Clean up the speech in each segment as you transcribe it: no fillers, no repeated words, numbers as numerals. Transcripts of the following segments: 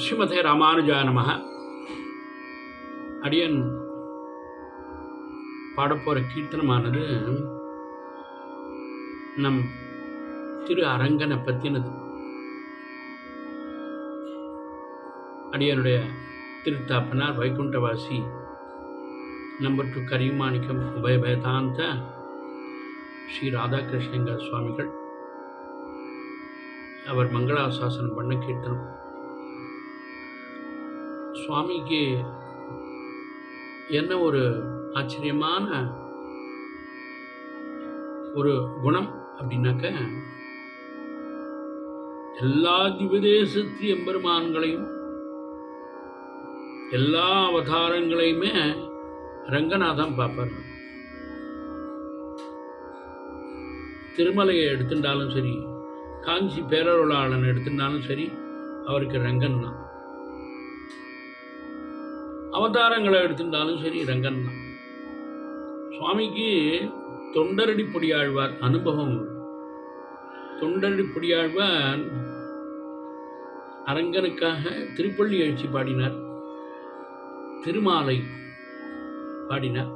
ஸ்ரீமதே ராமானுஜாய நமஹ. அடியன் பாடப்போகிற கீர்த்தனமானது நம் திரு அரங்கனை பற்றினது. அடியனுடைய திருத்தாப்பனார் வைகுண்டவாசி நம்பர் 2 கரிமாணிக்கம் உபயபேதாந்த ஸ்ரீ ராதாகிருஷ்ணங்கர் சுவாமிகள் அவர் மங்களாசாசனம் பண்ண கீர்த்தனம். சுவாமிக்கு என்ன ஒரு ஆச்சரியமான ஒரு குணம் அப்படின்னாக்க, எல்லா திவ்யதேசத்து எம்பெருமான்களையும் எல்லா அவதாரங்களையுமே ரங்கநாதன் பார்ப்பார். திருமலையை எடுத்துட்டாலும் சரி, காஞ்சி பேரருளாளன் எடுத்துட்டாலும் சரி, அவருக்கு ரங்கன் தான். அவதாரங்களை எடுத்துட்டாலும் சரி, ரங்கன் தான். சுவாமிக்கு தொண்டரடி பொடியாழ்வார் அனுபவம். தொண்டரடி பொடியாழ்வார் அரங்கனுக்காக திருப்பள்ளி எழுச்சி பாடினார், திருமாலை பாடினார்.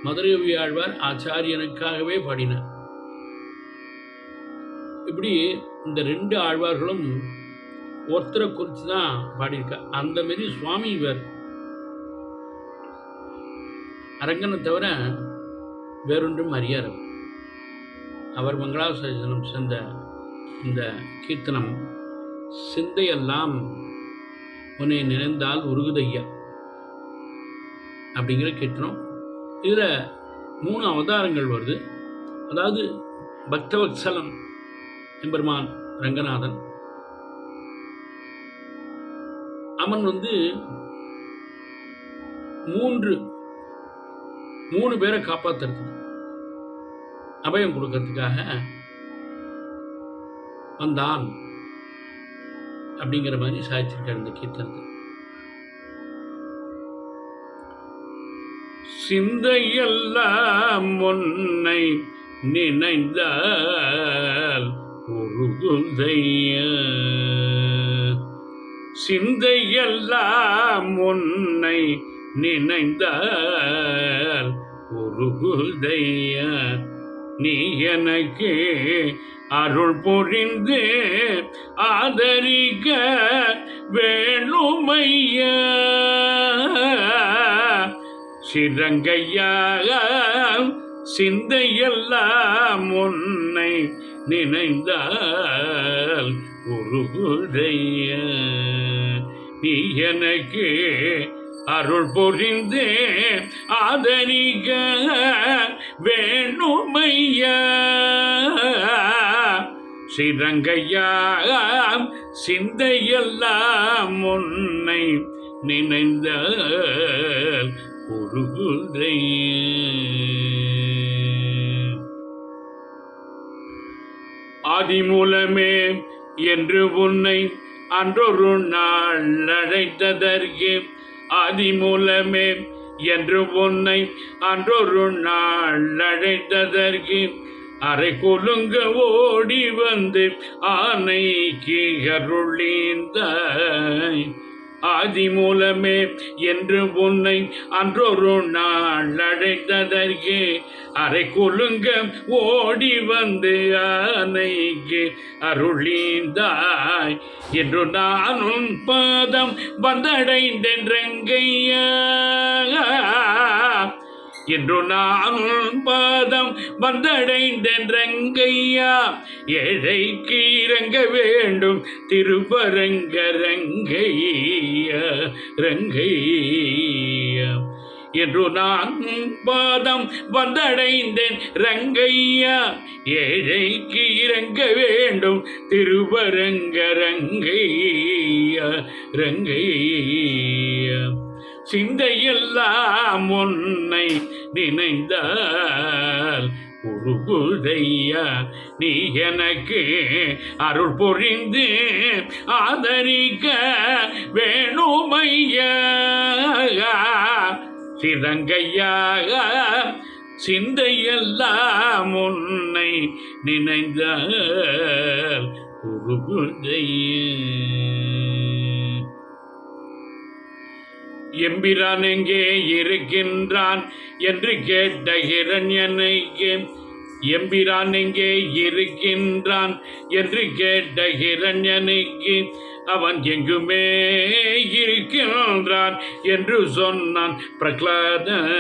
மதுரை ஆழ்வார் ஆச்சாரியனுக்காகவே பாடினார். இப்படி இந்த 2 ஆழ்வார்களும் ஒருத்தரை குறித்து தான் பாடியிருக்கார். அந்த மாரி சுவாமி இவர் அரங்கனை தவிர வேறொன்றும் அறியார். அவர் மங்களாசாசனம் சென்ற இந்த கீர்த்தனம் சிந்தையெல்லாம் உன்னை நினைந்தால் உருகுதையா அப்படிங்கிற கீர்த்தனம். இதில் 3 அவதாரங்கள் வருது. அதாவது பக்தவத்சலம் எம்பெருமான் ரங்கநாதன். அவன் 3 பேரை காப்பாற்றுறதுக்கு, அபயம் கொடுக்கறதுக்காக வந்தான் அப்படிங்கிற மாதிரி சாதிச்சிருக்கார் இந்த கீர்த்தனத்தை. சிந்தையெல்லாம் உன்னை நினைந்தால் உருகுதைய, சிந்தையெல்லாம் உன்னை நினைந்தால் உருகுதைய, நீ எனக்கு அருள் புரிந்து ஆதரிக்க வேணுமைய, சிறங்கையாக சிந்தையெல்லாம் உன்னை நினைந்தால் உருகுதைய, நீ எனக்கு அருள் புரிந்து ஆதரிக்க வேணுமைய, சிறங்கையாக சிந்தையெல்லாம் உன்னை நினைந்தால் உருகுதைய. ஆதிமூலமே என்று உன்னை அன்றொரு நாள் அழைத்ததற்கு, ஆதிமூலமே என்று உன்னை அன்றொரு நாள் அழைத்ததற்கு, அரை கொலுங்க ஓடி வந்து ஆனைக்கு அருளிந்தாய். ஆதிமூலமே என்று உன்னை அன்றொரு நாள் அழைத்ததற்கு, அரை கொலுங்க ஓடி வந்து ஆனைக்கு அருளிந்தாய். என்று நான் உன் பாதம் வந்தடைந்தேன் ரங்கையா, என்று நான் உன் பாதம் வந்தடைந்தேன் ரங்கையா, ஏழைக்கு இறங்க வேண்டும் திருவரங்க ரங்கையா ரங்கையா, என்று நான் பாதம் வந்தடைந்தேன் ரங்கையா, ஏழைக்கு இறங்க வேண்டும் திருவரங்க ரங்கையா ரங்கையா, சிந்தையெல்லாம் உன்னை நினைந்தால் உருகுதையா, நீ எனக்கு அருள் புரிந்து ஆதரிக்க வேணுமையா, சிறங்கையாக சிந்தையெல்லாம் உன்னை நினைந்தால் உருகுதையே. எம்பிரான் எங்கே இருக்கின்றான் என்று கேட்ட ஹிரண்யனுக்கு எம்பிரான் எங்கே இருக்கின்றான் என்று கேட்ட ஹிரண்யனுக்கு அவன் எங்குமே இருக்கின்றான் என்று சொன்னான் பிரகலாதன்.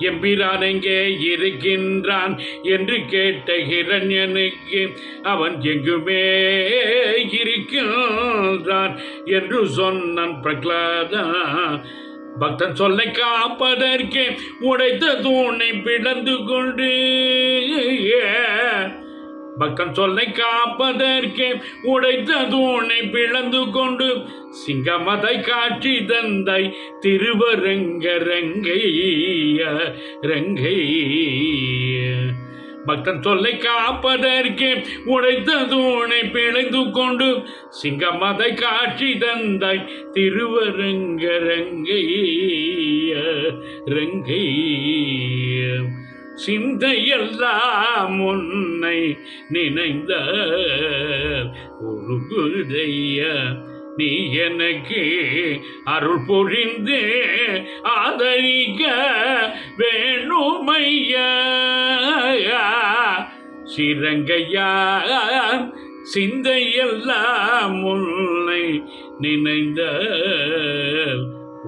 எம்பிரான் எங்கே இருக்கின்றான் என்று கேட்ட ஹிரண்யனுக்கு அவன் எங்குமே இருக்கின்றான் என்று சொன்னான் பிரகலாதன். பக்தன் சொல்லை காப்பதற்கே உடைத்த தூணை பிளந்து கொண்டு பக்தன் சொல்லை காப்பதற்கே உடைத்த தூணை பிளந்து கொண்டு சிங்கமதை காட்சி தந்தை திருவரங்க ரங்கைய ரங்கைய. பக்தன் சொல்லை காப்பதற்கே உடைத்த தூணை பிழைந்து கொண்டு சிங்கமதை காட்சி தந்தை திருவரங்க ரங்கைய ரங்கைய. சிந்தையெல்லாம் உன்னை நினைந்த ஒரு குருதைய நீ எனக்கு அருள் பொழிந்து ஆதரிக்க வேணுமையா சிரங்கையா. சிந்தையெல்லாம் உன்னை நினைந்த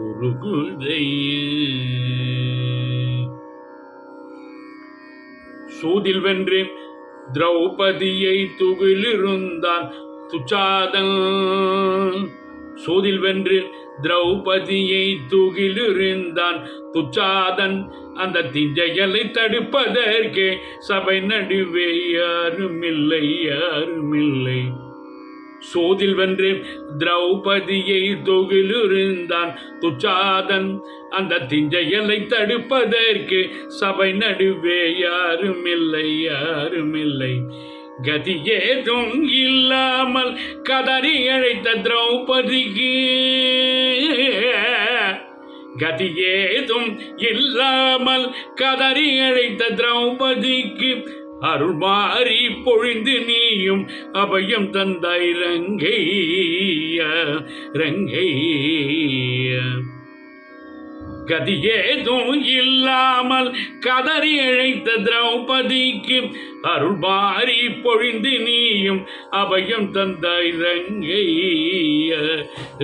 ஒரு குருதைய. சூதில் வென்று திரௌபதியை துகிலிருந்தான் துச்சாதன். சூதில் வென்று திரௌபதியை துகிலிருந்தான் துச்சாதன். அந்த திஞ்சைகளை தடுப்பதற்கே சபை நடுவே யாருமில்லை யாருமில்லை. சூதில் வென்று திரௌபதியை தொகிலிருந்தான் துச்சாதன். அந்த திஞ்சையலை தடுப்பதற்கு சபை நடுவே யாருமில்லை யாருமில்லை. கதியேதும் இல்லாமல் கதறி அழைத்த திரௌபதிக்கு கதியேதும் இல்லாமல் கதறி அழைத்த திரௌபதிக்கு அருள் மாறி பொழிந்து நீயும் அபயம் தந்தாய் ரங்கைய ரங்கைய. கதியேதும் இல்லாமல் கதறி அழைத்த திரௌபதிக்கு அருள் மாறி பொழிந்து நீயும் அபயம் தந்தாய் ரங்கைய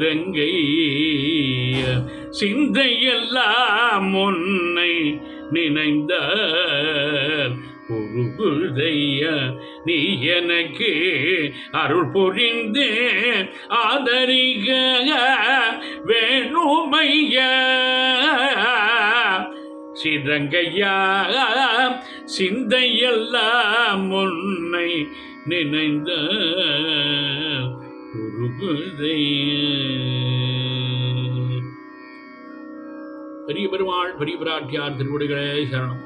ரங்கைய. சிந்தையெல்லாம் உன்னை நினைந்த ஒரு குருதைய நீ எனக்கு அருள் பொழிந்து ஆதரிக்க வேணுமையா சிரங்கையா. சிந்தையெல்லாம் உன்னை நினைந்த ஒரு குருதைய. பெரிய பெருமாள் பெரிய பிராட்டியார் திருவடிகளே சரணம்.